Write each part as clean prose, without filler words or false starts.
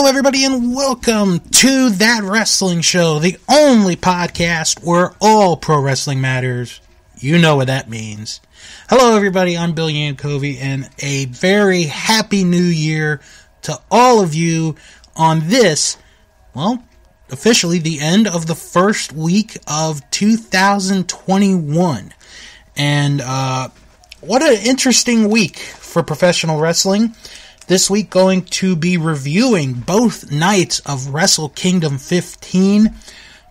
Hello, everybody, and welcome to That Wrestling Show, the only podcast where all pro wrestling matters. You know what that means. Hello, everybody, I'm Bill Yankovi, and a very happy new year to all of you on this, well, officially the end of the first week of 2021. And what an interesting week for professional wrestling. This week going to be reviewing both nights of Wrestle Kingdom 15,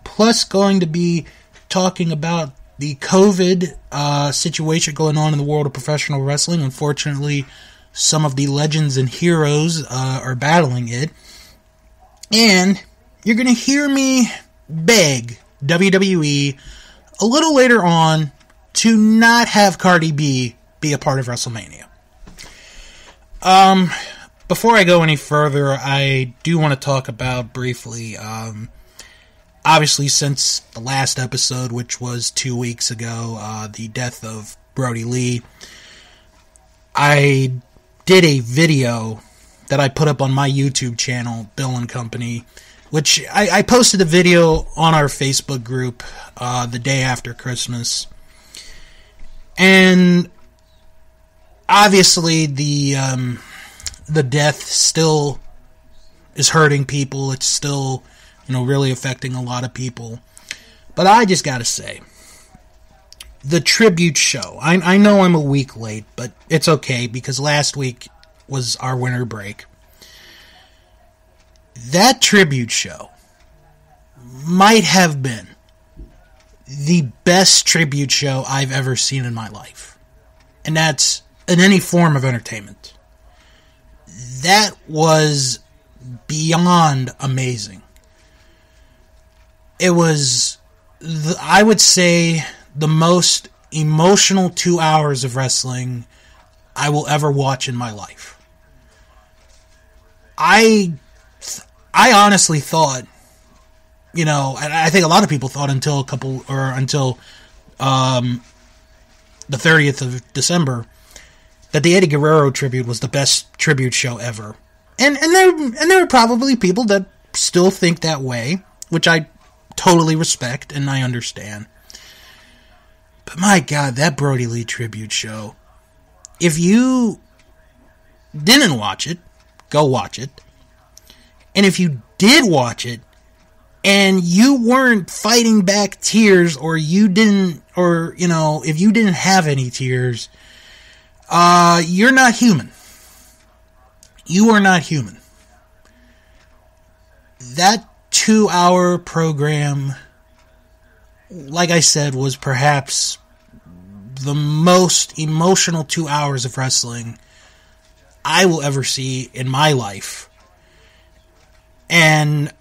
plus going to be talking about the COVID situation going on in the world of professional wrestling. Unfortunately, some of the legends and heroes are battling it. And you're going to hear me beg WWE a little later on to not have Cardi B be a part of WrestleMania. Before I go any further, I do want to talk about briefly, obviously since the last episode, which was 2 weeks ago, the death of Brody Lee, I did a video that I put up on my YouTube channel, Bill and Company, which I posted a video on our Facebook group, the day after Christmas, and obviously, the death still is hurting people. It's still, really affecting a lot of people. But I just gotta say, the tribute show. I know I'm a week late, but it's okay because last week was our winter break. That tribute show might have been the best tribute show I've ever seen in my life. And that's in any form of entertainment. That was beyond amazing. It was, I would say, the most emotional 2 hours of wrestling I will ever watch in my life. I honestly thought, and I think a lot of people thought until the 30th of December, that the Eddie Guerrero tribute was the best tribute show ever. And there are probably people that still think that way, which I totally respect and I understand. But my God, that Brody Lee tribute show, if you didn't watch it, go watch it. And if you did watch it, and you weren't fighting back tears, if you didn't have any tears, you're not human. You are not human. That 2-hour program, like I said, was perhaps the most emotional 2 hours of wrestling I will ever see in my life. And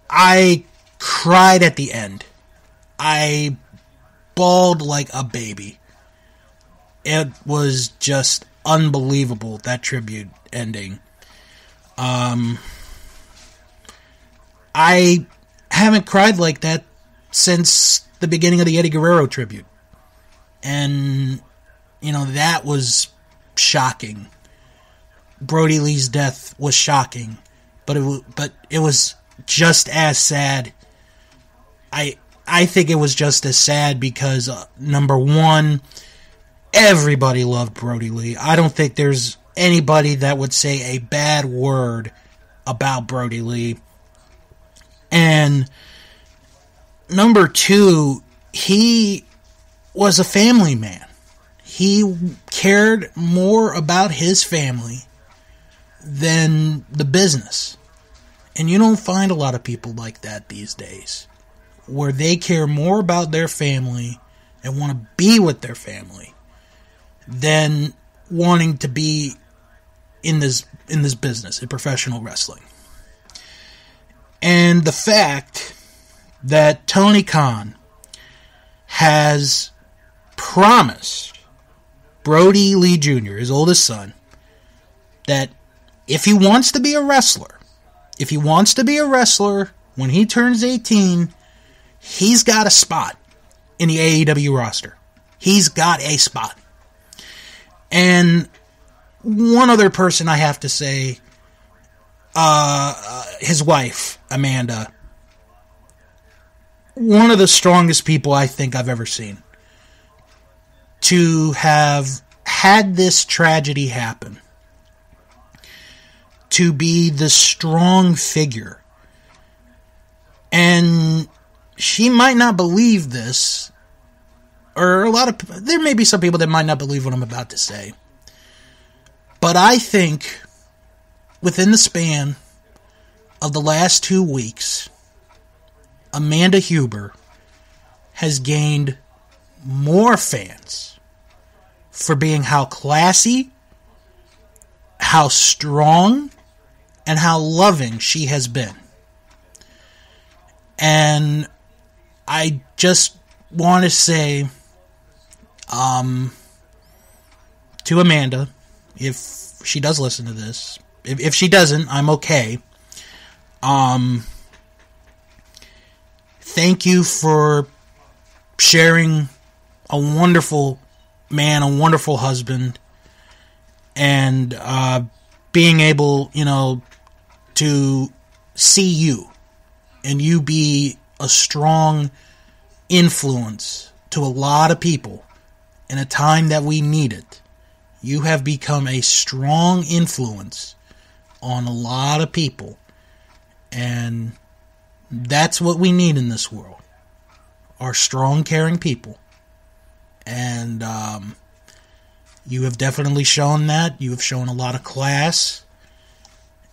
I cried at the end. I bawled like a baby. It was just unbelievable, that tribute ending. I haven't cried like that since the beginning of the Eddie Guerrero tribute. And, that was shocking. Brody Lee's death was shocking. But it was just as sad. I think it was just as sad because, number one, everybody loved Brody Lee. I don't think there's anybody that would say a bad word about Brody Lee. And number two, he was a family man. He cared more about his family than the business. And you don't find a lot of people like that these days, where they care more about their family and want to be with their family than wanting to be in this business, in professional wrestling. And the fact that Tony Khan has promised Brody Lee Jr., his oldest son, that if he wants to be a wrestler, when he turns 18, he's got a spot in the AEW roster. He's got a spot. And one other person I have to say, his wife, Amanda, one of the strongest people I think I've ever seen. To have had this tragedy happen, to be the strong figure, and she might not believe this, or there may be some people that might not believe what I'm about to say, but I think within the span of the last 2 weeks, Amanda Huber has gained more fans for being how classy, how strong, and how loving she has been. And I just want to say to Amanda, if she does listen to this, if she doesn't, I'm okay. Thank you for sharing a wonderful man, a wonderful husband, and being able, to see you and you be a strong influence to a lot of people in a time that we need it. You have become a strong influence on a lot of people, and that's what we need in this world, are strong, caring people. And you have definitely shown that. You have shown a lot of class.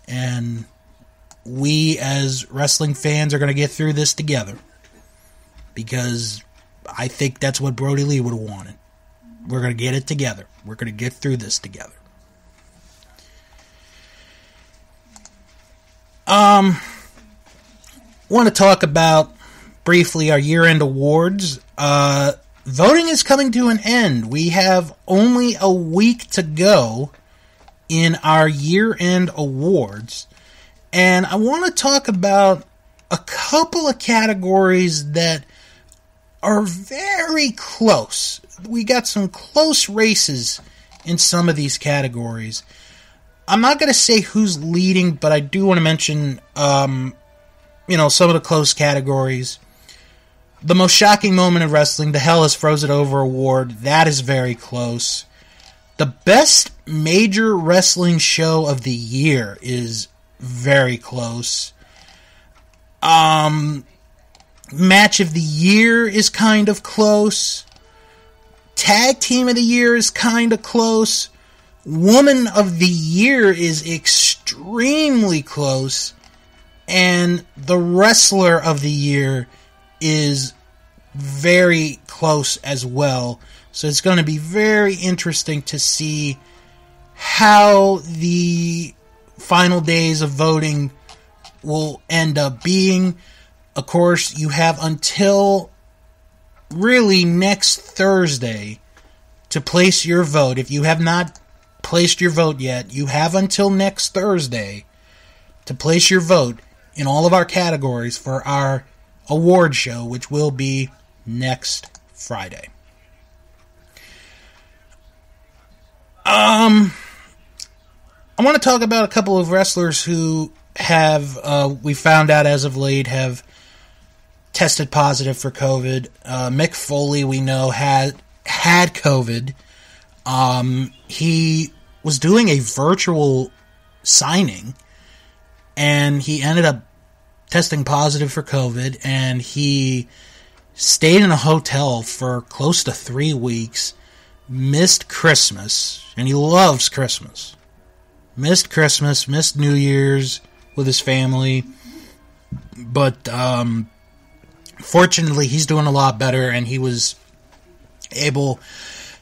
And we as wrestling fans are going to get through this together. Because I think that's what Brodie Lee would have wanted. We're going to get it together. We're going to get through this together. Want to talk about briefly our year-end awards. Voting is coming to an end. We have only a week to go in our year-end awards. And I want to talk about a couple of categories that are very close. We got some close races in some of these categories. I'm not going to say who's leading, but I do want to mention, some of the close categories. The most shocking moment of wrestling, the Hell Has Froze It Over award, that is very close. The best major wrestling show of the year is very close. Match of the year is kind of close. Tag team of the year is kind of close. Woman of the year is extremely close. And the wrestler of the year is very close as well. So it's going to be very interesting to see how the final days of voting will end up being. Of course, you have until really next Thursday to place your vote. If you have not placed your vote yet, you have until next Thursday to place your vote in all of our categories for our award show, which will be next Friday. I want to talk about a couple of wrestlers who have, we found out as of late, have tested positive for COVID. Mick Foley, we know, had COVID. He was doing a virtual signing, and he ended up testing positive for COVID, and he stayed in a hotel for close to 3 weeks, missed Christmas, and he loves Christmas. Missed Christmas, missed New Year's with his family, but fortunately he's doing a lot better, and he was able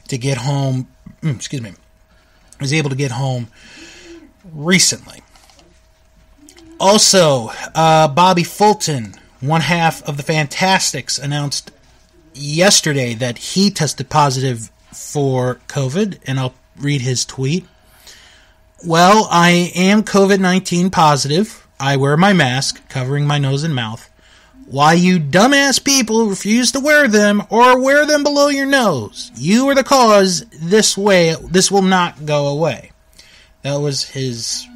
to get home, was able to get home recently. Also, Bobby Fulton, one half of the Fantastics, announced yesterday that he tested positive for COVID, and I'll read his tweet. Well, I am COVID-19 positive. I wear my mask, covering my nose and mouth. Why you dumbass people refuse to wear them or wear them below your nose? You are the cause. This will not go away. That was his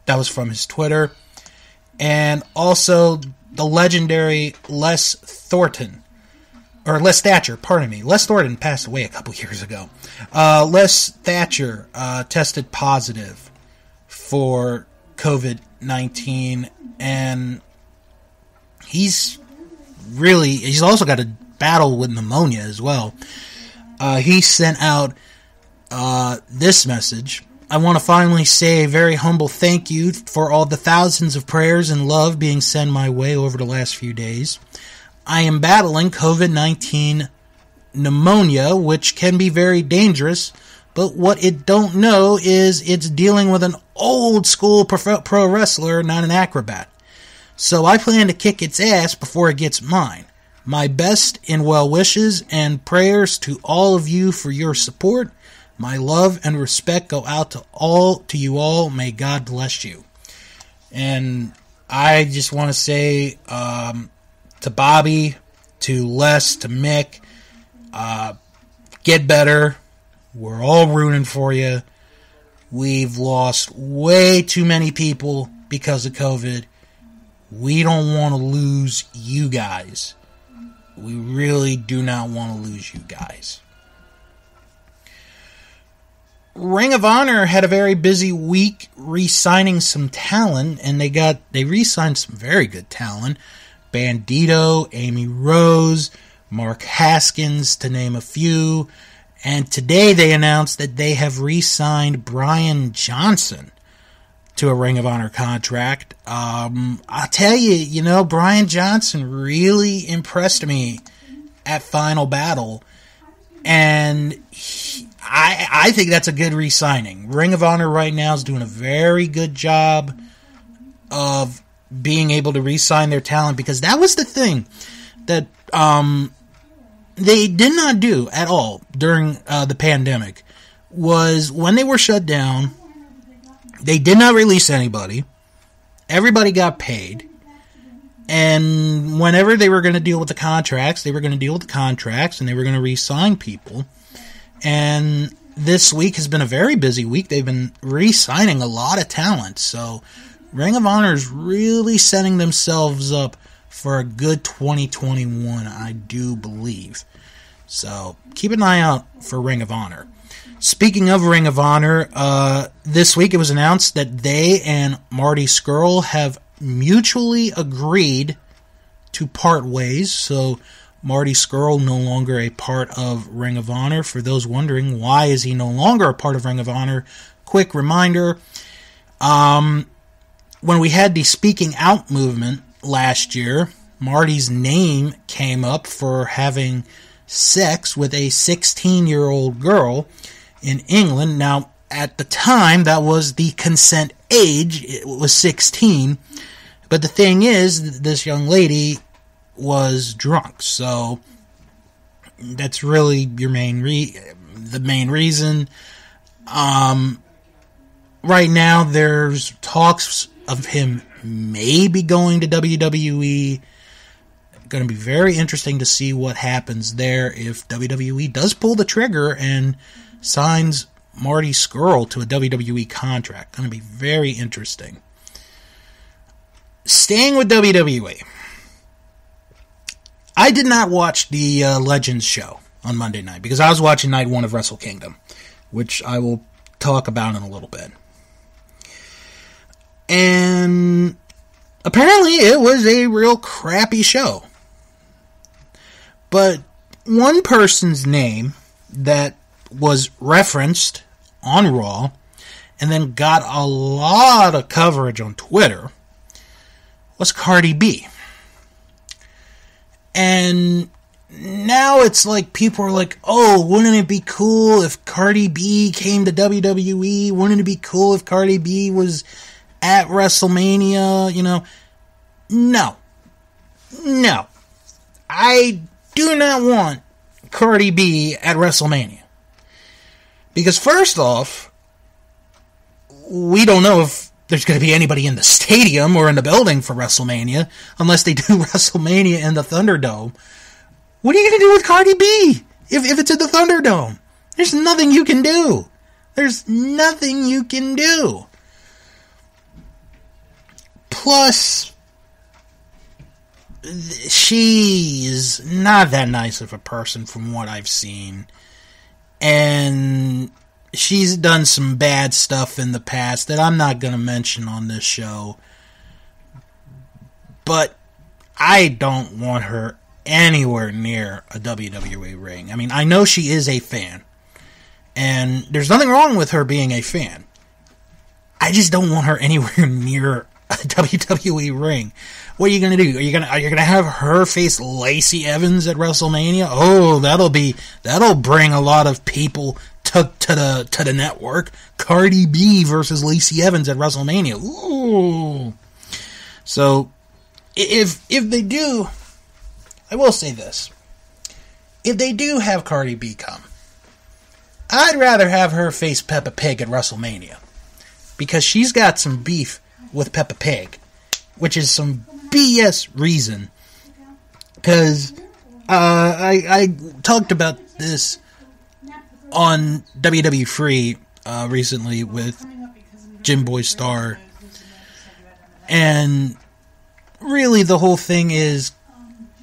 That was from his Twitter. And also the legendary Les Thatcher, pardon me. Les Thornton passed away a couple years ago. Les Thatcher tested positive for COVID-19, and he's also got a battle with pneumonia as well. He sent out this message. I want to finally say a very humble thank you for all the thousands of prayers and love being sent my way over the last few days. I am battling COVID-19 pneumonia, which can be very dangerous, but what it don't know is it's dealing with an old school pro wrestler, not an acrobat. So I plan to kick its ass before it gets mine. My best and well wishes and prayers to all of you for your support. My love and respect go out to you all. May God bless you. And I just want to say to Bobby, to Les, to Mick, get better. We're all rooting for you. We've lost way too many people because of COVID. We don't want to lose you guys. We really do not want to lose you guys. Ring of Honor had a very busy week re-signing some talent, and they re-signed some very good talent. Bandito, Amy Rose, Mark Haskins, to name a few. And today they announced that they have re-signed Brian Johnson to a Ring of Honor contract. I'll tell you, Brian Johnson really impressed me at Final Battle. And I think that's a good re-signing. Ring of Honor right now is doing a very good job of being able to re-sign their talent, because that was the thing that they did not do at all during the pandemic. Was when they were shut down, they did not release anybody. Everybody got paid. And whenever they were going to deal with the contracts, they were going to deal with the contracts, and they were going to re-sign people. And this week has been a very busy week. They've been re-signing a lot of talent. So Ring of Honor is really setting themselves up for a good 2021, I do believe. So keep an eye out for Ring of Honor. Speaking of Ring of Honor, this week it was announced that they and Marty Scurll have mutually agreed to part ways. So Marty Scurll no longer a part of Ring of Honor. For those wondering, why is he no longer a part of Ring of Honor? Quick reminder, when we had the Speaking Out movement last year, Marty's name came up for having sex with a 16-year-old girl in England. Now, at the time, that was the consent age. It was 16. But the thing is, this young lady was drunk. So that's really your the main reason. Right now, there's talks of him maybe going to WWE. Going to be very interesting to see what happens there if WWE does pull the trigger and signs Marty Scurll to a WWE contract. Going to be very interesting. Staying with WWE, I did not watch the Legends show on Monday night because I was watching Night 1 of Wrestle Kingdom, which I will talk about in a little bit. And apparently it was a real crappy show. But one person's name that was referenced on Raw and then got a lot of coverage on Twitter was Cardi B. And now it's like people are like, oh, wouldn't it be cool if Cardi B came to WWE? Wouldn't it be cool if Cardi B was at WrestleMania? No. I do not want Cardi B at WrestleMania. Because first off, we don't know if there's going to be anybody in the stadium or in the building for WrestleMania, unless they do WrestleMania in the Thunderdome. What are you going to do with Cardi B if it's in the Thunderdome? There's nothing you can do. There's nothing you can do. Plus, she's not that nice of a person from what I've seen. And she's done some bad stuff in the past that I'm not going to mention on this show. But I don't want her anywhere near a WWE ring. I mean, I know she is a fan. And there's nothing wrong with her being a fan. I just don't want her anywhere near a WWE ring. What are you going to do? Are you going to have her face Lacey Evans at WrestleMania? Oh, that'll bring a lot of people to the network. Cardi B versus Lacey Evans at WrestleMania. Ooh. So if they do, I will say this. If they do have Cardi B come, I'd rather have her face Peppa Pig at WrestleMania. Because she's got some beef with Peppa Pig. Which is some BS reason. Because I talked about this on WWE Free recently with Jim Boy Star. And really the whole thing is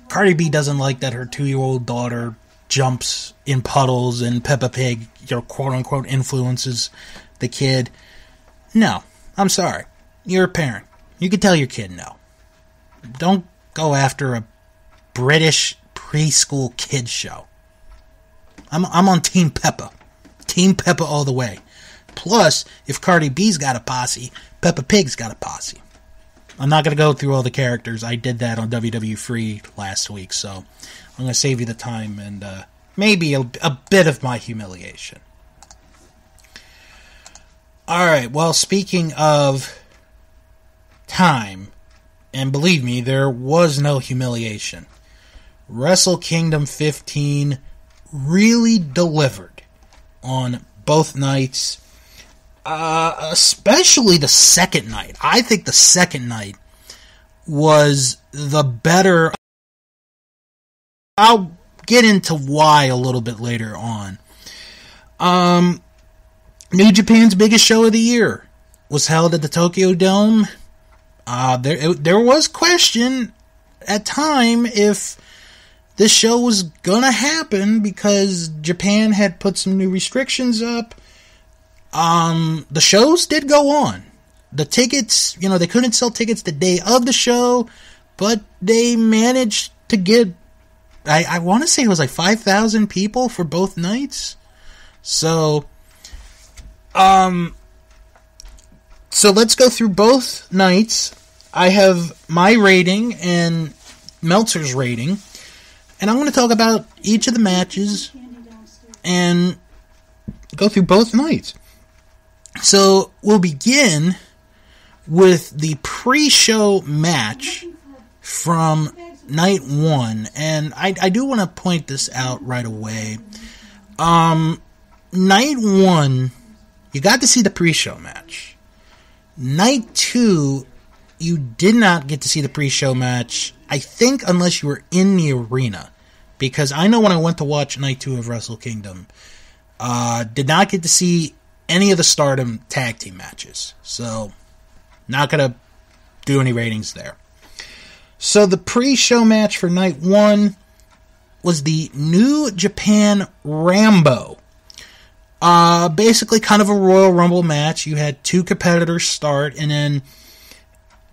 Cardi B doesn't like that her 2-year-old daughter jumps in puddles and Peppa Pig, quote-unquote, influences the kid. No, I'm sorry. You're a parent. You can tell your kid no. Don't go after a British preschool kids show. I'm on Team Peppa. Team Peppa all the way. Plus, if Cardi B's got a posse, Peppa Pig's got a posse. I'm not going to go through all the characters. I did that on WWE Free last week, so I'm going to save you the time and maybe a bit of my humiliation. Alright, well, speaking of time, and believe me, there was no humiliation. Wrestle Kingdom 15 really delivered on both nights, especially the second night. I think the second night was the better. I'll get into why a little bit later on. New Japan's biggest show of the year was held at the Tokyo Dome. There was question at time if this show was gonna happen because Japan had put some new restrictions up. The shows did go on. The tickets, they couldn't sell tickets the day of the show, but they managed to get, I want to say it was like 5,000 people for both nights. So let's go through both nights. I have my rating and Meltzer's rating, and I'm going to talk about each of the matches and go through both nights. So we'll begin with the pre-show match from night one, and I do want to point this out right away. Night one, you got to see the pre-show match. Night two, you did not get to see the pre-show match, I think, unless you were in the arena. Because I know when I went to watch night two of Wrestle Kingdom, did not get to see any of the Stardom tag team matches. So, not going to do any ratings there. So, the pre-show match for night one was the New Japan Rambo. Basically kind of a Royal Rumble match. You had two competitors start, and then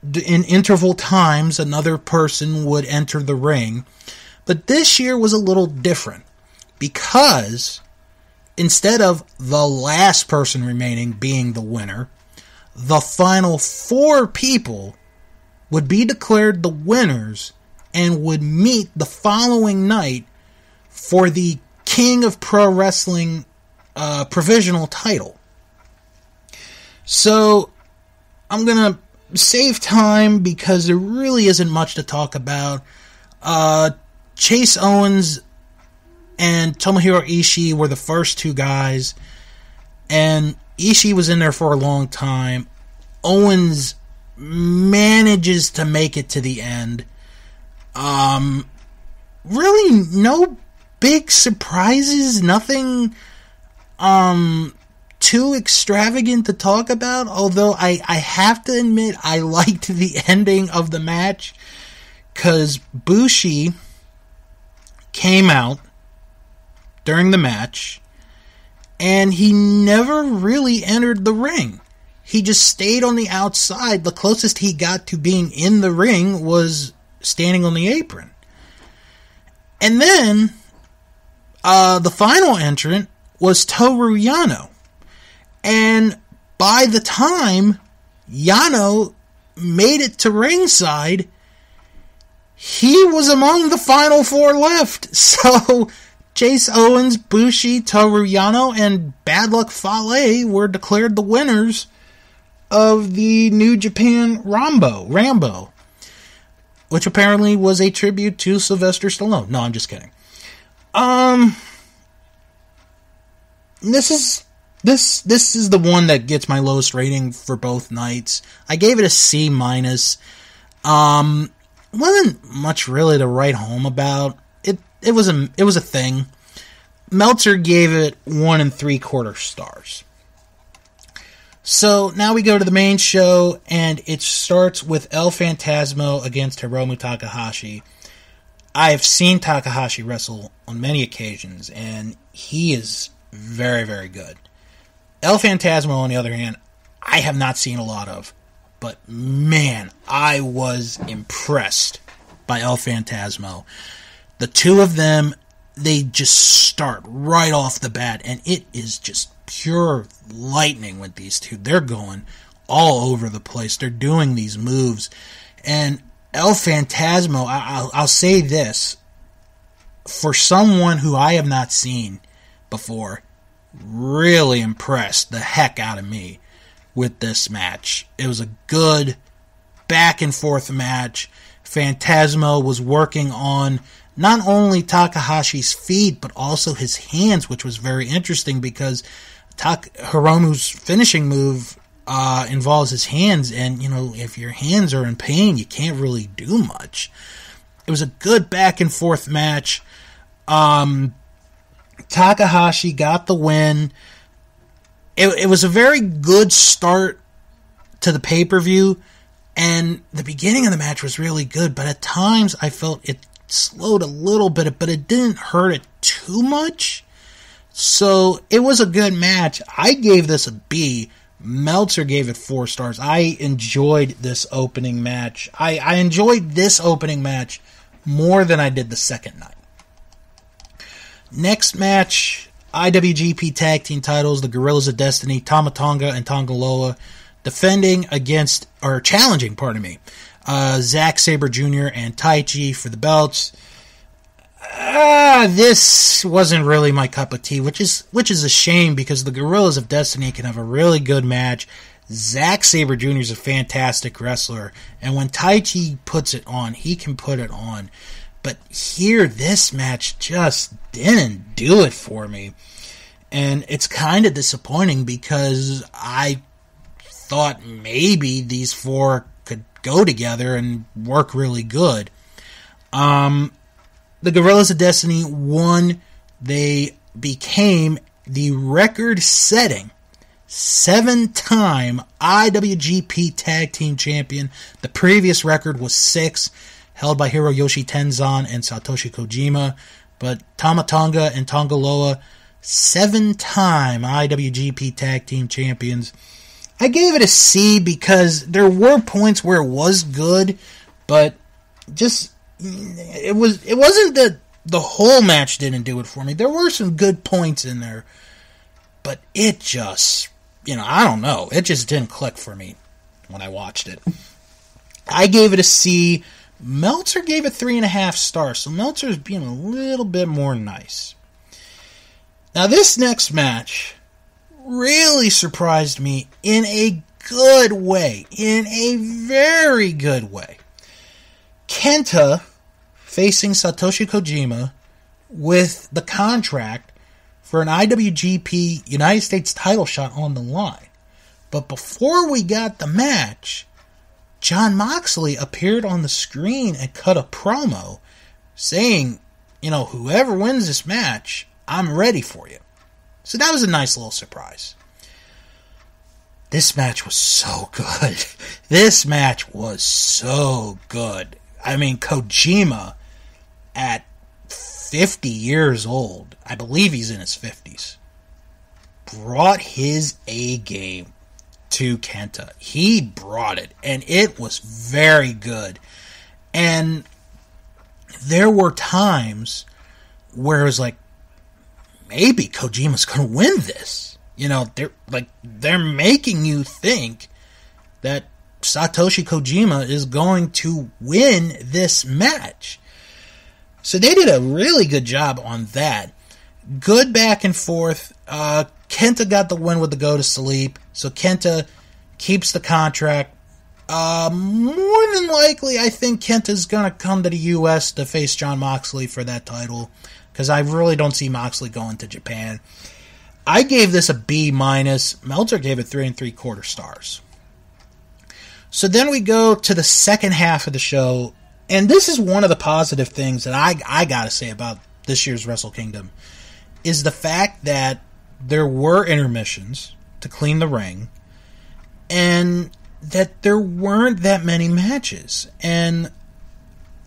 in interval times, another person would enter the ring. But this year was a little different, because instead of the last person remaining being the winner, the final 4 people would be declared the winners and would meet the following night for the King of Pro Wrestling provisional title. So, I'm going to save time because there really isn't much to talk about. Chase Owens and Tomohiro Ishii were the first 2 guys, and Ishii was in there for a long time. Owens manages to make it to the end. Really no big surprises, nothing too extravagant to talk about, although I have to admit I liked the ending of the match, because Bushi came out during the match, and he never really entered the ring. He just stayed on the outside. The closest he got to being in the ring was standing on the apron. And then, the final entrant was Toru Yano. And by the time Yano made it to ringside, he was among the final four left. So, Chase Owens, Bushi, Toru Yano, and Bad Luck Fale were declared the winners of the New Japan Rambo, which apparently was a tribute to Sylvester Stallone. No, I'm just kidding. This is the one that gets my lowest rating for both nights. I gave it a C-. Wasn't much really to write home about. It was a thing. Meltzer gave it 1 3/4 stars. So now we go to the main show, and it starts with El Phantasmo against Hiromu Takahashi. I have seen Takahashi wrestle on many occasions, and he is very, very good. El Phantasmo, on the other hand, I have not seen a lot of. But, man, I was impressed by El Phantasmo. The two of them, they just start right off the bat, and it is just pure lightning with these two. They're going all over the place. They're doing these moves. And El Phantasmo, I'll say this, for someone who I have not seen before, really impressed the heck out of me with this match. It was a good back and forth match. Phantasmo was working on not only Takahashi's feet, but also his hands, which was very interesting because Hiromu's finishing move involves his hands, and, you know, if your hands are in pain, you can't really do much. It was a good back and forth match. Takahashi got the win. It was a very good start to the pay-per-view, and the beginning of the match was really good, but at times I felt it slowed a little bit, but it didn't hurt it too much. So it was a good match. I gave this a B. Meltzer gave it 4 stars. I enjoyed this opening match. I enjoyed this opening match more than I did the second night. Next match, IWGP Tag Team titles, the Guerrillas of Destiny, Tama Tonga and Tonga Loa, challenging, Zack Sabre Jr. and Taichi for the belts. This wasn't really my cup of tea, which is a shame because the Guerrillas of Destiny can have a really good match. Zack Sabre Jr. is a fantastic wrestler, and when Taichi puts it on, he can put it on. But here, this match just didn't do it for me. And it's kind of disappointing because I thought maybe these 4 could go together and work really good. The Guerrillas of Destiny won. They became the record-setting 7-time IWGP Tag Team Champion. The previous record was 6, held by Hiroyoshi Tenzan and Satoshi Kojima. But Tama Tonga and Tonga Loa, 7-time IWGP Tag Team Champions. I gave it a C because there were points where it was good, but just it wasn't that the whole match didn't do it for me. There were some good points in there, but it just, I don't know. It just didn't click for me when I watched it. I gave it a C. Meltzer gave it 3.5 stars, so Meltzer's being a little bit more nice. Now, this next match really surprised me in a good way, in a very good way. Kenta facing Satoshi Kojima with the contract for an IWGP United States title shot on the line. But before we got the match, Jon Moxley appeared on the screen and cut a promo saying, whoever wins this match, I'm ready for you. So that was a nice little surprise. This match was so good. This match was so good. I mean, Kojima, at 50 years old, I believe he's in his 50s, brought his A game to Kenta. He brought it, and it was very good. And there were times where it was like, maybe Kojima's going to win this. You know, they're making you think that Satoshi Kojima is going to win this match. So they did a really good job on that. Good back and forth. Kenta got the win with the go to sleep. So Kenta keeps the contract. More than likely, I think Kenta's going to come to the U.S. to face Jon Moxley for that title, because I really don't see Moxley going to Japan. I gave this a B-. Meltzer gave it 3 3/4 stars. So then we go to the second half of the show, and this is one of the positive things that I gotta say about this year's Wrestle Kingdom, is the fact that there were intermissions to clean the ring, and that there weren't that many matches. And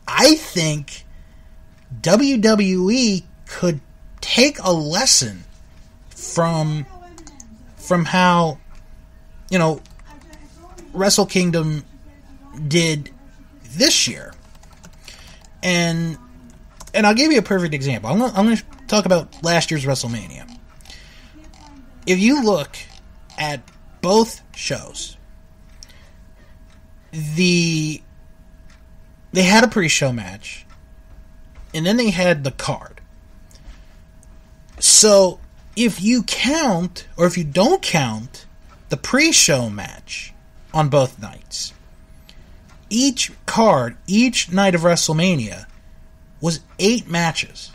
I think WWE could take a lesson from how, Wrestle Kingdom did this year. And I'll give you a perfect example. I'm going to talk about last year's WrestleMania. If you look at both shows, they had a pre-show match, and then they had the card. So if you count, or if you don't count, the pre-show match on both nights, each card, each night of WrestleMania was 8 matches.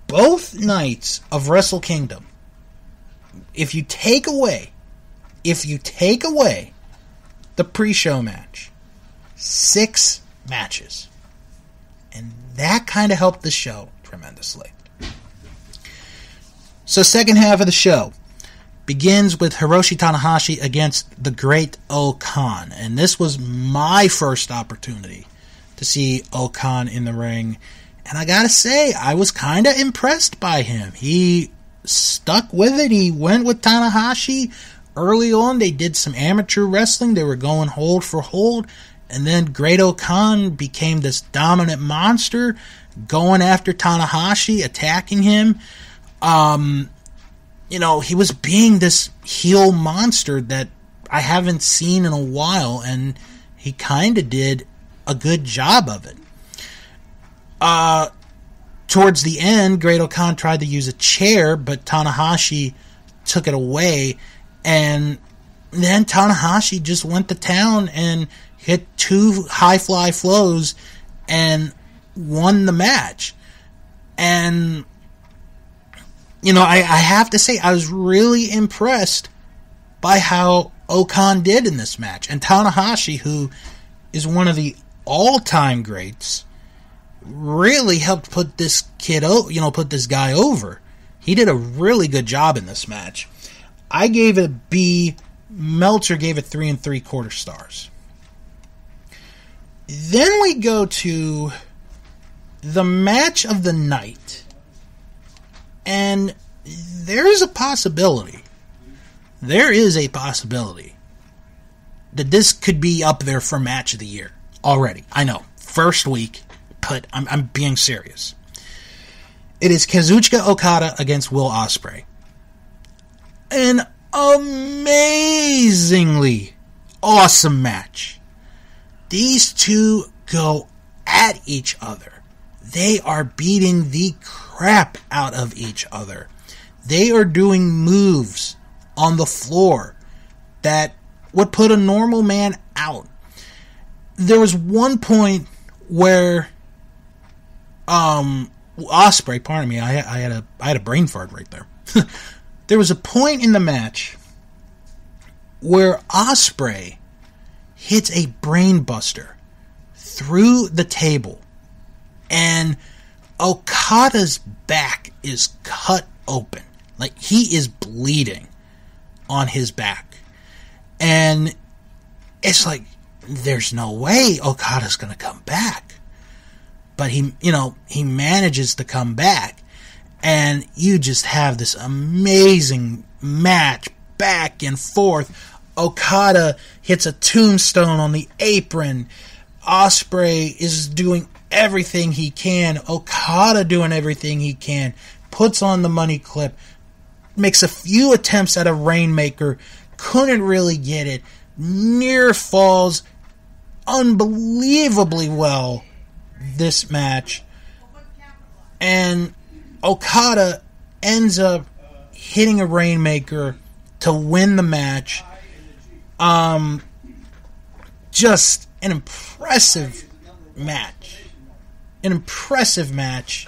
Both nights of Wrestle Kingdom, if you take away the pre-show match, 6 matches. And that kind of helped the show tremendously. So second half of the show begins with Hiroshi Tanahashi against the Great O-Khan. And this was my first opportunity to see O-Khan in the ring. And I gotta say, I was kind of impressed by him. He stuck with it. He went with Tanahashi. Early on, they did some amateur wrestling. They were going hold for hold. And then Great O-Khan became this dominant monster, going after Tanahashi, attacking him. He was being this heel monster that I haven't seen in a while, and he kind of did a good job of it. Towards the end, Great O-Khan tried to use a chair, but Tanahashi took it away, and then Tanahashi just went to town and hit 2 high fly flows and won the match. And I have to say, I was really impressed by how O-Khan did in this match. And Tanahashi, who is one of the all-time greats, really helped put this guy over. He did a really good job in this match. I gave it a B. Meltzer gave it 3 3/4 stars. Then we go to the match of the night. And there is a possibility that this could be up there for match of the year already. I know, first week, but I'm being serious. It is Kazuchika Okada against Will Ospreay. An amazingly awesome match. These two go at each other. They are beating the crap out of each other. They are doing moves on the floor that would put a normal man out. There was one point where Ospreay, pardon me, I had a brain fart right there. There was a point in the match where Ospreay hits a brain buster through the table, and Okada's back is cut open. Like, he is bleeding on his back. And it's like, there's no way Okada's going to come back. But he manages to come back. And you just have this amazing match back and forth. Okada hits a tombstone on the apron. Ospreay is doing everything he can. Okada doing everything he can. Puts on the money clip. Makes a few attempts at a Rainmaker. Couldn't really get it. Near falls unbelievably well this match. And Okada ends up hitting a Rainmaker to win the match. Just an impressive match. An impressive match.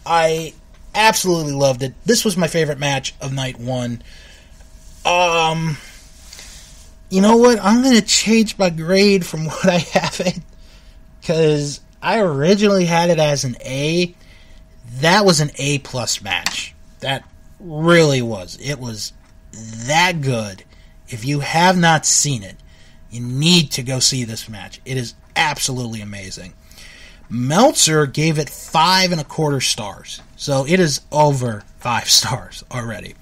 I absolutely loved it. This was my favorite match of night one. You know what? I'm going to change my grade from what I have it. Because I originally had it as an A. That was an A+ match. That really was. It was that good. If you have not seen it, you need to go see this match. It is absolutely amazing. Meltzer gave it 5.25 stars. So it is over 5 stars already.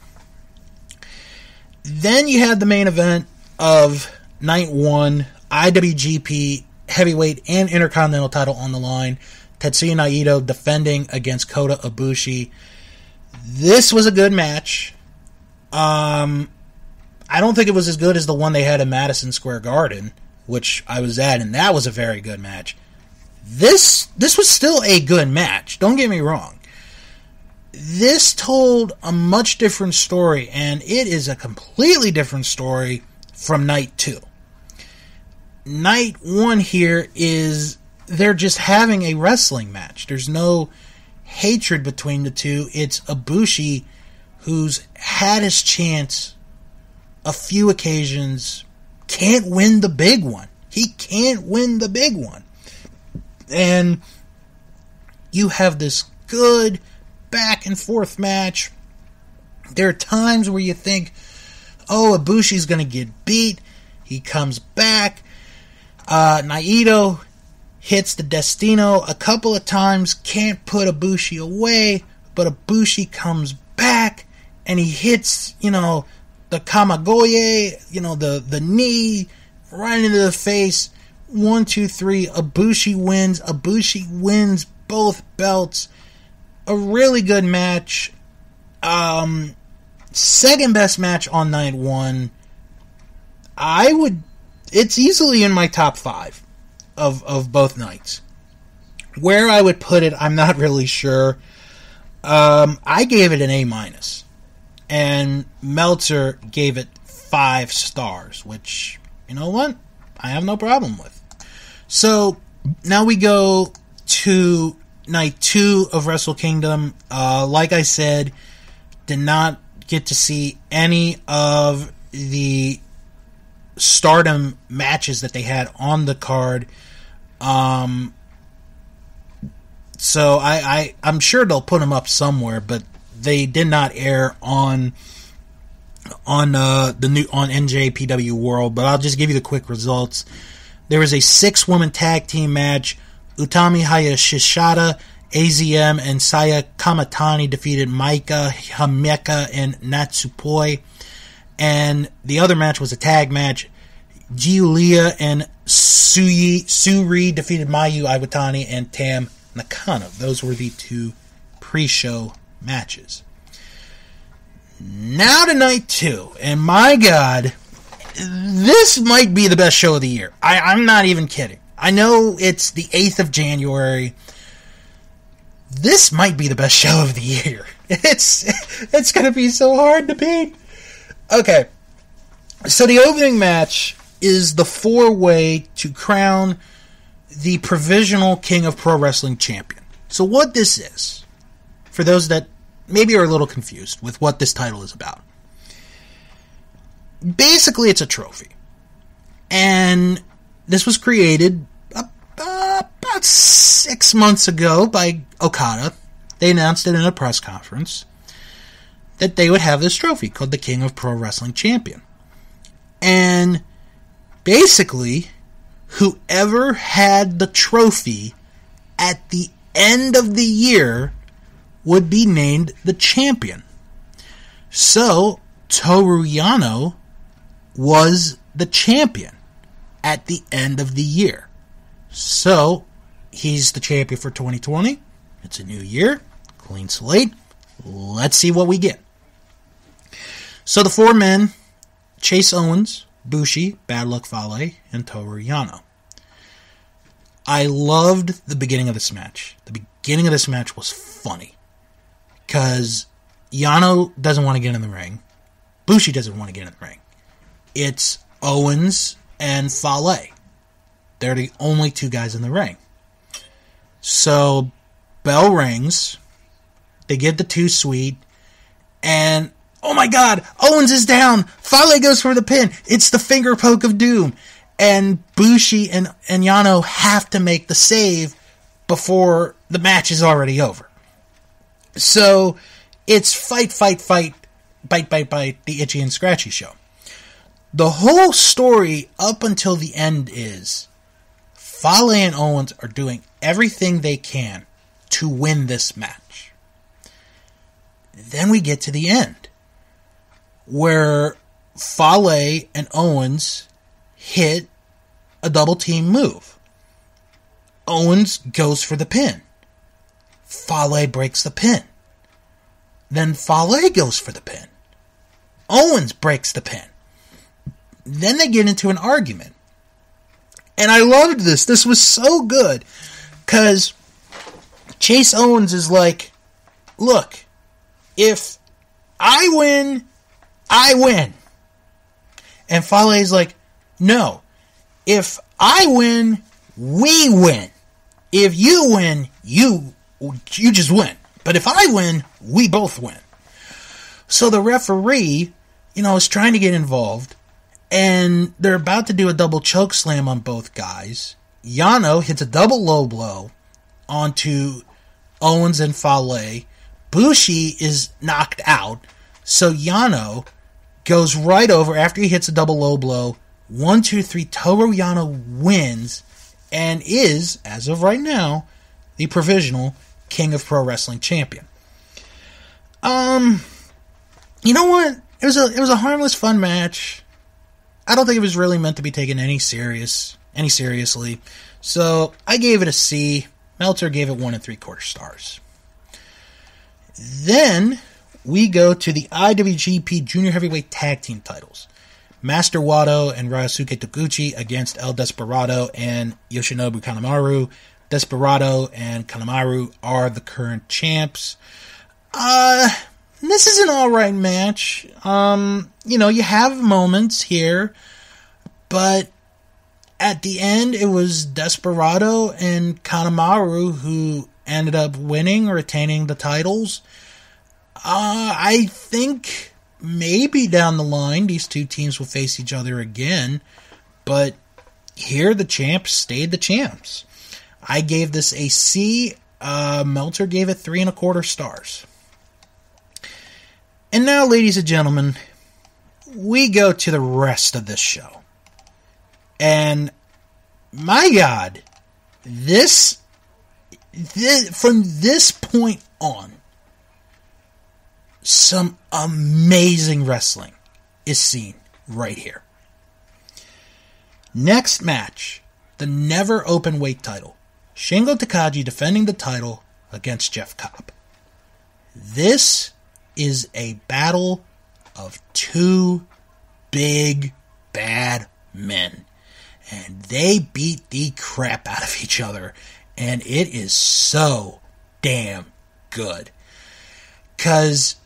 Then you had the main event of night one, IWGP Heavyweight and Intercontinental title on the line. Tetsuya Naito defending against Kota Ibushi. This was a good match. I don't think it was as good as the one they had in Madison Square Garden, which I was at, and that was a very good match. This was still a good match. Don't get me wrong. This told a much different story, and it is a completely different story from night two. Night one here is they're just having a wrestling match. There's no hatred between the two. It's Ibushi who's had his chance a few occasions, can't win the big one. He can't win the big one. And you have this good back and forth match. There are times where you think, oh, Ibushi's going to get beat. He comes back. Naito hits the Destino a couple of times, can't put Ibushi away, but Ibushi comes back and he hits, the Kamagoye, the knee right into the face. 1, 2, 3. Ibushi wins. Ibushi wins both belts. A really good match. Second best match on night one. It's easily in my top 5 of both nights. Where I would put it, I'm not really sure. I gave it an A-. And Meltzer gave it 5 stars, which, you know what? I have no problem with. So, now we go to night 2 of Wrestle Kingdom. Like I said, did not get to see any of the Stardom matches that they had on the card. So I'm sure they'll put them up somewhere, but they did not air on NJPW World. But I'll just give you the quick results. There was a 6-woman tag team match. Utami Hayashishita, AZM, and Saya Kamatani defeated Maika, Himeka, and Natsupoi. And the other match was a tag match. Giulia and Suri defeated Mayu Iwatani and Tam Nakano. Those were the 2 pre-show matches. Now to night 2. And my God, this might be the best show of the year. I'm not even kidding. I know it's the 8th of January. This might be the best show of the year. It's going to be so hard to beat. Okay. So the opening match is the 4-way to crown the Provisional King of Pro Wrestling Champion. So what this is, for those that maybe are a little confused with what this title is about. Basically, it's a trophy. And this was created about 6 months ago by Okada. They announced it in a press conference. that they would have this trophy called the King of Pro Wrestling Champion. And basically, whoever had the trophy at the end of the year would be named the champion. So, Toru Yano was the champion at the end of the year. So, he's the champion for 2020. It's a new year, clean slate. Let's see what we get. So the four men, Chase Owens, Bushi, Bad Luck Fale, and Toru Yano. I loved the beginning of this match. The beginning of this match was funny. Because Yano doesn't want to get in the ring. Bushi doesn't want to get in the ring. It's Owens and Fale. They're the only two guys in the ring. So, bell rings. They get the two sweet. And, oh my god, Owens is down. Fale goes for the pin. It's the finger poke of doom. And Bushi and Yano have to make the save before the match is already over. So, it's fight, bite, the Itchy and Scratchy show. The whole story up until the end is Fale and Owens are doing everything they can to win this match. Then we get to the end, where Fale and Owens hit a double team move. Owens goes for the pin. Fale breaks the pin. Then Fale goes for the pin. Owens breaks the pin. Then they get into an argument. And I loved this. This was so good. Because Chase Owens is like, look, if I win, I win. And Fale is like, no. If I win, we win. If you win, you just win. But if I win, we both win. So the referee, is trying to get involved. And they're about to do a double choke slam on both guys. Yano hits a double low blow onto Owens and Fale. Bushi is knocked out. So Yano goes right over after he hits a double low blow. 1, 2, 3. Toru Yano wins and is, as of right now, the provisional King of Pro Wrestling Champion. You know what? It was a harmless, fun match. I don't think it was really meant to be taken any seriously. So I gave it a C. Meltzer gave it 1 3/4 stars. Then we go to the IWGP Junior Heavyweight Tag Team titles. Master Wato and Ryosuke Taguchi against El Desperado and Yoshinobu Kanemaru. Desperado and Kanemaru are the current champs. This is an alright match. You have moments here, but at the end it was Desperado and Kanemaru who ended up winning or retaining the titles. I think maybe down the line these two teams will face each other again, but here the champs stayed the champs. I gave this a C. Meltzer gave it 3 1/4 stars. And now, ladies and gentlemen, we go to the rest of this show. And, my God, from this point on, some amazing wrestling is seen right here. Next match, the never open weight title. Shingo Takagi defending the title against Jeff Cobb. This is a battle of two big, bad men. And they beat the crap out of each other. And it is so damn good. Because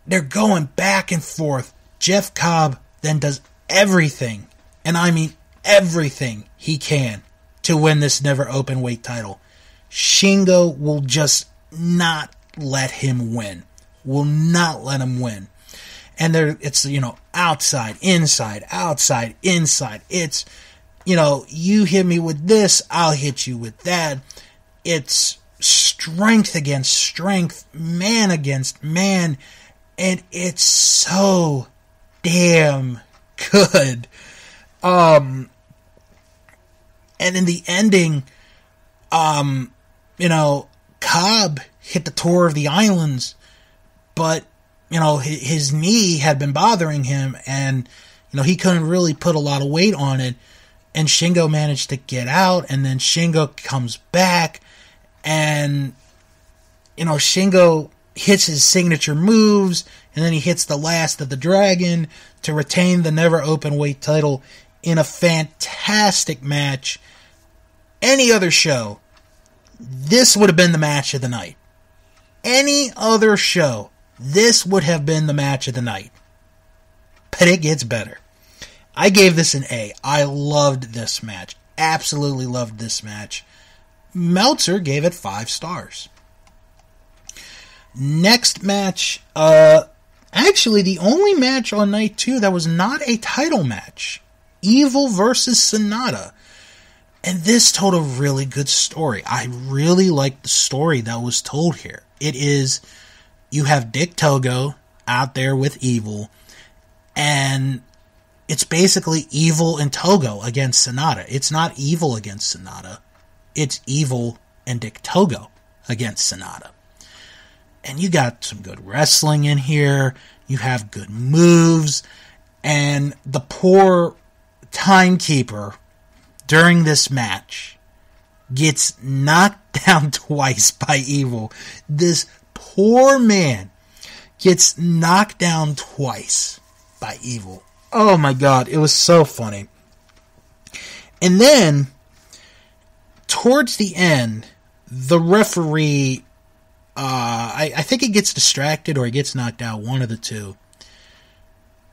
they're going back and forth. Jeff Cobb then does everything, and I mean everything he can to win this never open weight title. Shingo will just not let him win. Will not let him win. And it's, outside, inside, outside, inside. It's, you hit me with this, I'll hit you with that. It's strength against strength, man against man. And it's so damn good. And in the ending, Cobb hit the Tour of the Islands, but, his knee had been bothering him, and, he couldn't really put a lot of weight on it, and Shingo managed to get out, and then Shingo comes back, and, Shingo hits his signature moves, and then he hits the last of the Dragon to retain the never open weight title in a fantastic match. Any other show, this would have been the match of the night. Any other show, this would have been the match of the night. But it gets better. I gave this an A. I loved this match. Absolutely loved this match. Meltzer gave it 5 stars. Next match, actually the only match on night 2 that was not a title match. Evil versus Sonata. And this told a really good story. I really liked the story that was told here. It is, you have Dick Togo out there with Evil, and it's basically Evil and Togo against Sonata. It's not Evil against Sonata. It's Evil and Dick Togo against Sonata. And you got some good wrestling in here. You have good moves. And the poor timekeeper during this match gets knocked down twice by Evil. This poor man gets knocked down twice by Evil. Oh my God, it was so funny. And then, towards the end, the referee, I think he gets distracted or he gets knocked out, one of the two.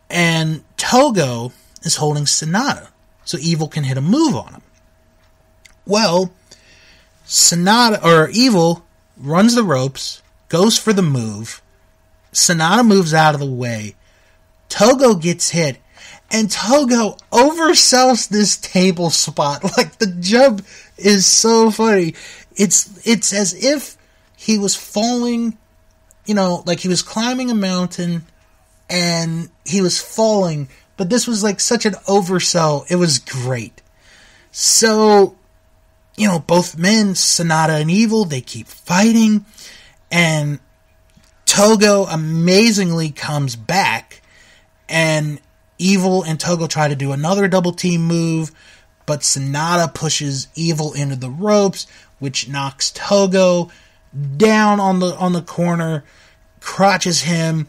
And Togo is holding Sonata, so Evil can hit a move on him. Well, Evil runs the ropes, goes for the move. Sonata moves out of the way. Togo gets hit, and Togo oversells this table spot. Like, the jump is so funny. It's as if he was falling, like he was climbing a mountain and he was falling, but this was like such an oversell. It was great. So, both men, Sonata and Evil, they keep fighting, and Togo amazingly comes back, and Evil and Togo try to do another double team move, but Sonata pushes Evil into the ropes, which knocks Togo down on the corner, crotches him,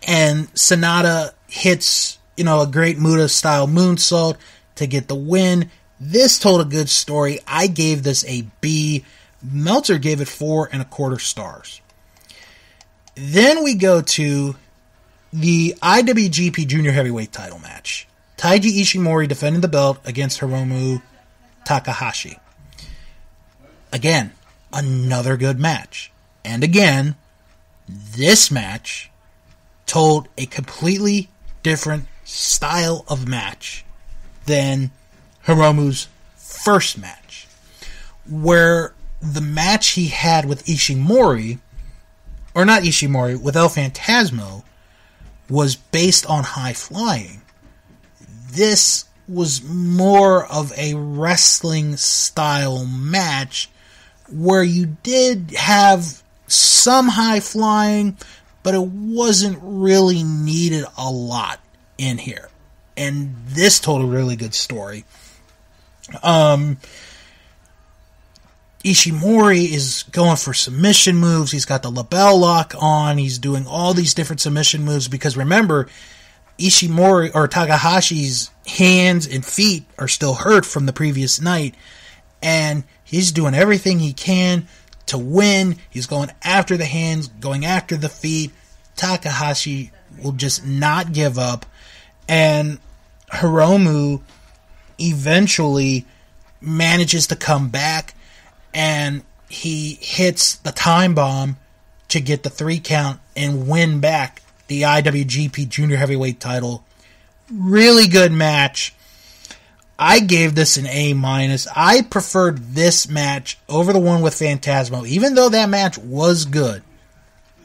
and Sonata hits, a Great Muta style moonsault to get the win. This told a good story. I gave this a B. Meltzer gave it 4.25 stars. Then we go to the IWGP Junior Heavyweight title match. Taiji Ishimori defending the belt against Hiromu Takahashi. Again, another good match. And again, this match told a completely different style of match than Hiromu's first match, where the match he had with Ishimori, or not Ishimori, with El Phantasmo, was based on high flying. This was more of a wrestling style match where you did have some high flying, but it wasn't really needed a lot in here. And this told a really good story. Ishimori is going for submission moves. He's got the label lock on. He's doing all these different submission moves because remember, Ishimori or Takahashi's hands and feet are still hurt from the previous night, and he's doing everything he can to win. He's going after the hands, going after the feet. Takahashi will just not give up, and Hiromu eventually manages to come back, and he hits the time bomb to get the 3 count and win back the IWGP Junior Heavyweight title. Really good match. I gave this an A-. I preferred this match over the one with Phantasmo. Even though that match was good,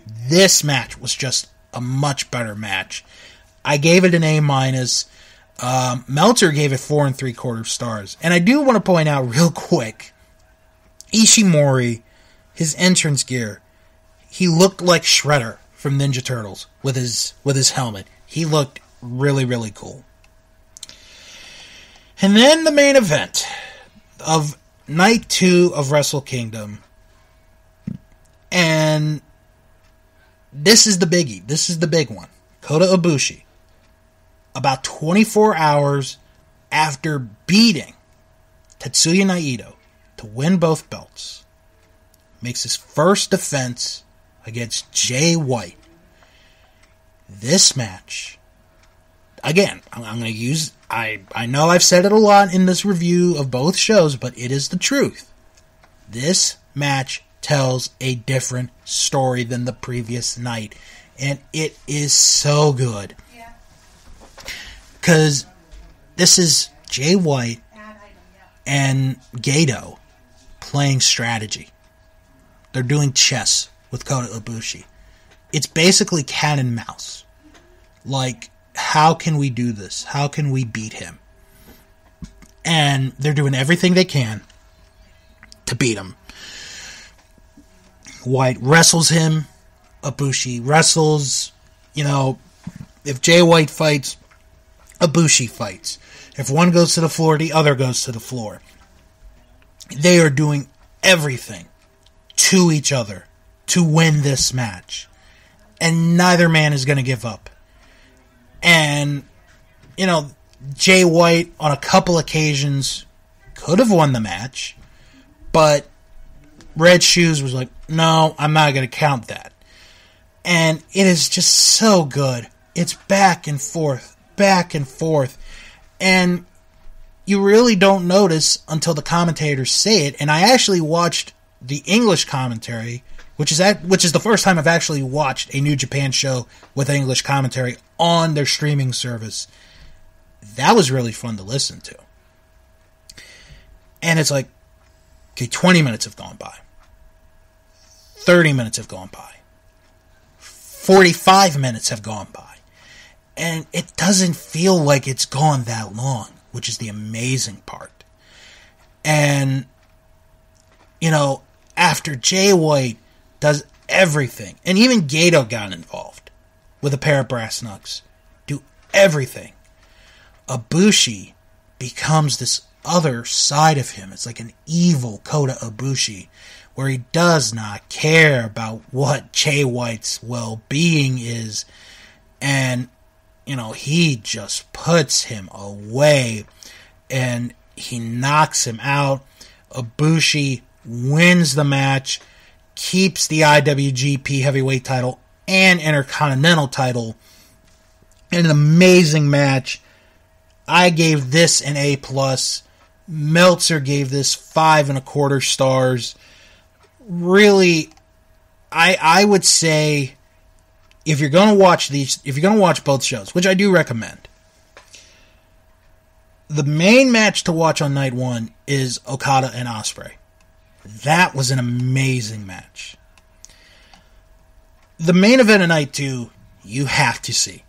this match was just a much better match. I gave it an A-. Meltzer gave it 4 3/4 stars. And I do want to point out real quick, Ishimori, his entrance gear, he looked like Shredder from Ninja Turtles with his helmet. He looked really, really cool. And then the main event of Night 2 of Wrestle Kingdom. And this is the biggie. This is the big one. Kota Ibushi, about 24 hours after beating Tetsuya Naito to win both belts, makes his first defense against Jay White. This match, again, I'm going to use, I know I've said it a lot in this review of both shows, but it is the truth. This match tells a different story than the previous night, and it is so good. Because this is Jay White and Gato playing strategy. They're doing chess with Kota Ibushi. It's basically cat and mouse. Like, how can we do this? How can we beat him? And they're doing everything they can to beat him. White wrestles him. Ibushi wrestles. You know, if Jay White fights, Ibushi fights. If one goes to the floor, the other goes to the floor. They are doing everything to each other to win this match. And neither man is going to give up. And, you know, Jay White on a couple occasions could have won the match, but Red Shoes was like, no, I'm not going to count that. And it is just so good. It's back and forth. And you really don't notice until the commentators say it. And I actually watched the English commentary, which is the first time I've actually watched a New Japan show with English commentary on their streaming service. That was really fun to listen to. And it's like, okay, 20 minutes have gone by. 30 minutes have gone by. 45 minutes have gone by. And it doesn't feel like it's gone that long, which is the amazing part. And, you know, after Jay White does everything, and even Gato got involved with a pair of brass knucks, do everything, Ibushi becomes this other side of him. It's like an evil Kota Ibushi, where he does not care about what Jay White's well-being is, and, you know, he just puts him away, and he knocks him out. Ibushi wins the match, keeps the IWGP Heavyweight title and Intercontinental title. In an amazing match. I gave this an A+. Meltzer gave this 5 1/4 stars. Really, I would say, if you're going to watch both shows, which I do recommend, the main match to watch on night 1 is Okada and Ospreay. That was an amazing match. The main event of night 2, you have to see.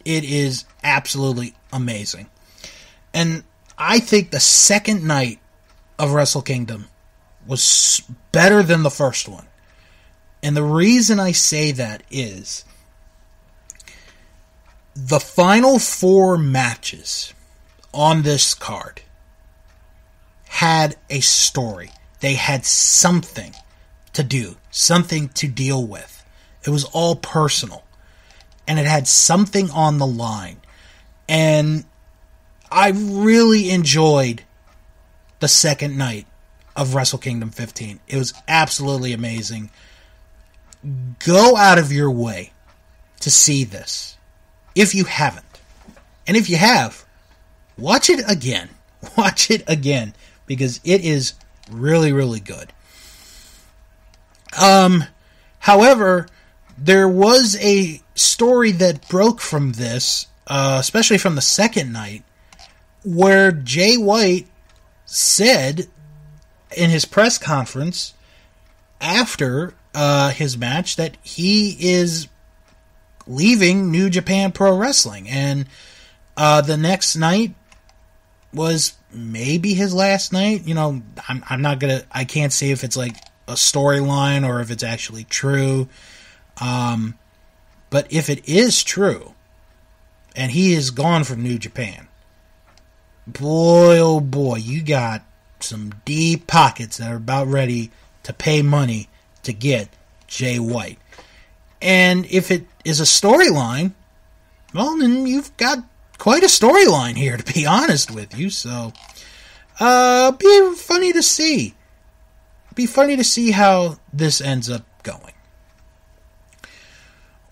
It is absolutely amazing. And I think the second night of Wrestle Kingdom was better than the first one. And the reason I say that is the final 4 matches on this card had a story. They had something to do, something to deal with. It was all personal. And it had something on the line. And I really enjoyed the second night of Wrestle Kingdom 15. It was absolutely amazing. Go out of your way to see this, if you haven't. And if you have, watch it again. Watch it again, because it is really, really good. However, there was a story that broke from this, especially from the second night, where Jay White said in his press conference after his match that he is leaving New Japan Pro Wrestling. And the next night was maybe his last night. You know, I can't say if it's like a storyline or if it's actually true. But if it is true, and he is gone from New Japan, boy, oh boy, you got some deep pockets that are about ready to pay money to get Jay White. And if it is a storyline, well, then you've got quite a storyline here, to be honest with you. So, be funny to see. Be funny to see how this ends up going.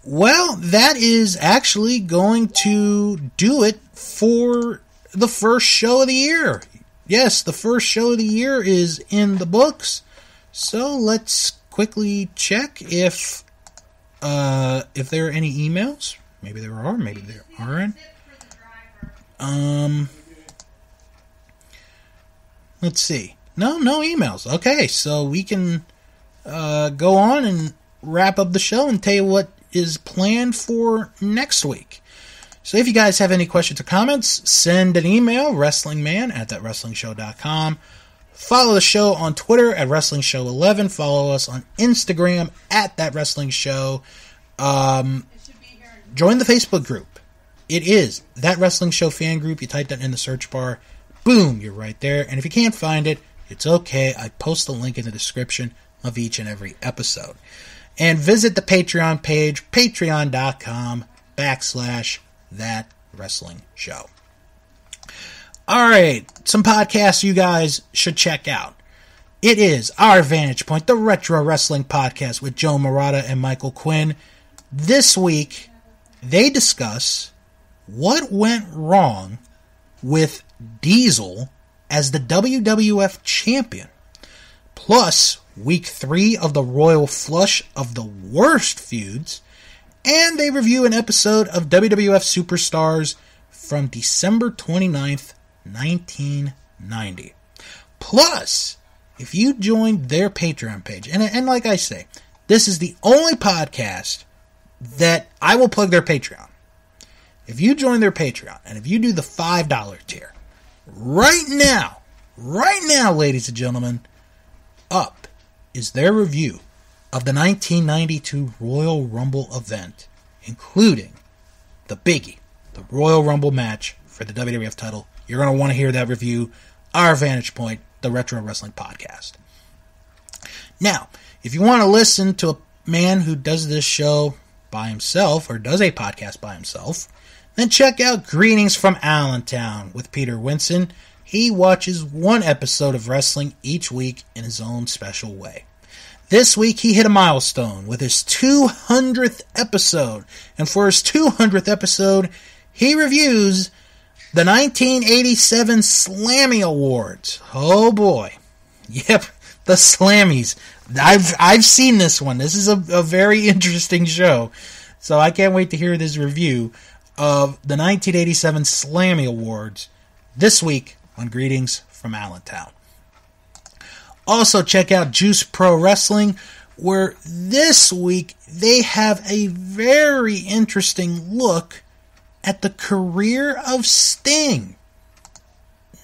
Well, that is actually going to do it for the first show of the year. Yes, the first show of the year is in the books. So let's quickly check if there are any emails. Maybe there are, maybe there aren't. Let's see. No emails. Okay, so we can go on and wrap up the show and tell you what is planned for next week. So if you guys have any questions or comments, send an email, wrestlingman@thatwrestlingshow.com. Follow the show on Twitter at WrestlingShow11. Follow us on Instagram at ThatWrestlingShow. Join the Facebook group. It is That Wrestling Show fan group. You type that in the search bar. Boom, you're right there. And if you can't find it, it's okay. I post a link in the description of each and every episode. And visit the Patreon page, patreon.com/thatwrestlingshow. Alright, some podcasts you guys should check out. It is Our Vantage Point, the Retro Wrestling Podcast with Joe Murata and Michael Quinn. This week, they discuss what went wrong with Diesel as the WWF Champion. Plus, Week 3 of the Royal Flush of the Worst Feuds. And they review an episode of WWF Superstars from December 29th, 1990. Plus, if you join their Patreon page, and like I say, this is the only podcast that I will plug their Patreon. If you join their Patreon, and if you do the $5 tier, right now, ladies and gentlemen, up is their review of the 1992 Royal Rumble event, including the biggie, the Royal Rumble match for the WWF title. You're going to want to hear that review. Our Vantage Point, the Retro Wrestling Podcast. Now, if you want to listen to a man who does this show by himself, or does a podcast by himself, then check out Greetings from Allentown with Peter Winson. He watches one episode of wrestling each week in his own special way. This week he hit a milestone with his 200th episode. And for his 200th episode, he reviews the 1987 Slammy Awards. Oh boy. Yep, the Slammies. I've seen this one. This is a very interesting show. So I can't wait to hear this review of the 1987 Slammy Awards this week on Greetings from Allentown. Also check out Juice Pro Wrestling, where this week they have a very interesting look at the career of Sting.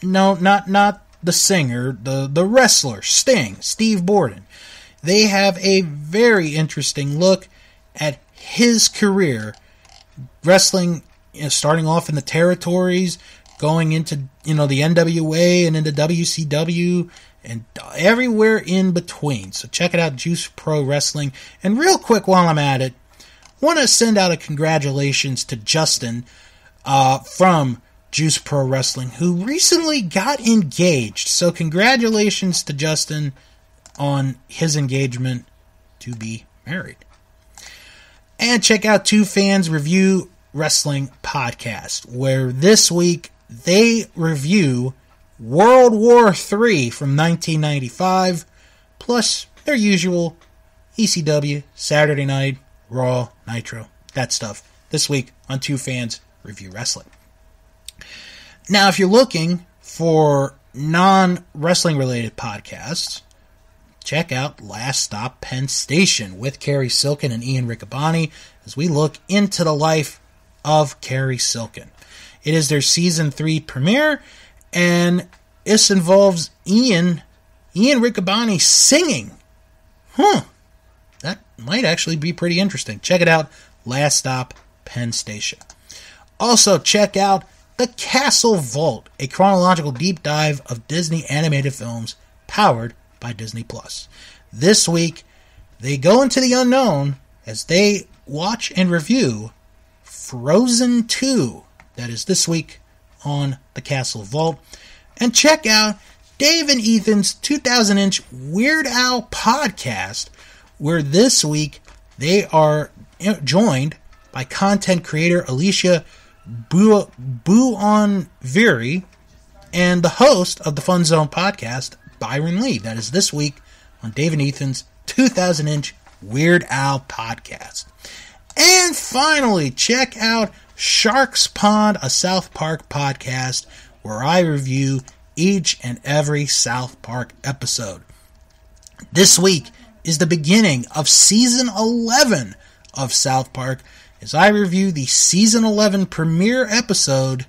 No, not the singer, the wrestler, Sting, Steve Borden. They have a very interesting look at his career, wrestling, starting off in the territories, going into, the NWA and into WCW, and everywhere in between. So check it out, Juice Pro Wrestling. And real quick while I'm at it, I want to send out a congratulations to Justin from Juice Pro Wrestling, who recently got engaged. So congratulations to Justin on his engagement to be married. And check out Two Fans Review Wrestling Podcast, where this week they review World War III from 1995, plus their usual ECW, Saturday Night, Raw, Nitro, that stuff, this week on Two Fans Review Wrestling. Now, if you're looking for non-wrestling related podcasts, check out Last Stop Penn Station with Kerry Silken and Ian Riccaboni. as we look into the life of Cary Silkin. It is their season 3 premiere, and this involves Ian Riccaboni singing. That might actually be pretty interesting. Check it out. Last Stop, Penn Station. Also, check out The Castle Vault, a chronological deep dive of Disney animated films powered by Disney+. This week, they go into the unknown as they watch and review Frozen 2. That is this week on The Castle Vault. And check out Dave and Ethan's 2,000-inch Weird Al podcast, where this week they are joined by content creator Alicia Buonviri and the host of the Fun Zone podcast, Byron Lee. That is this week on Dave and Ethan's 2,000-inch Weird Al podcast. And finally, check out Sharks Pond, a South Park podcast, where I review each and every South Park episode. This week is the beginning of Season 11 of South Park, as I review the Season 11 premiere episode,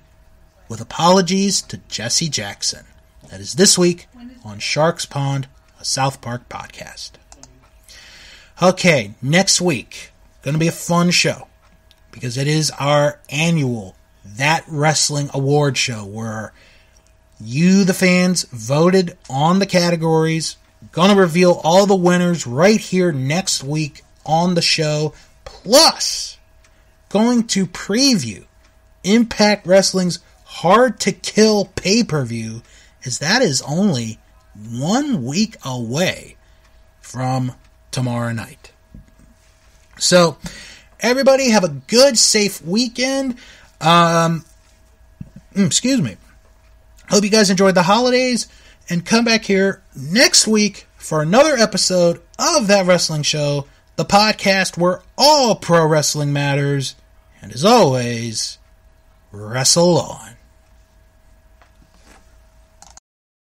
with apologies to Jesse Jackson. That is this week on Sharks Pond, a South Park podcast. Okay, next week, going to be a fun show, because it is our annual That Wrestling Award show, where you, the fans, voted on the categories. Going to reveal all the winners right here next week on the show. Plus, going to preview Impact Wrestling's Hard to Kill pay-per-view, as that is only 1 week away from tomorrow night. So, everybody have a good, safe weekend. Excuse me. Hope you guys enjoyed the holidays, and come back here next week for another episode of That Wrestling Show, the podcast where all pro wrestling matters. And as always, wrestle on.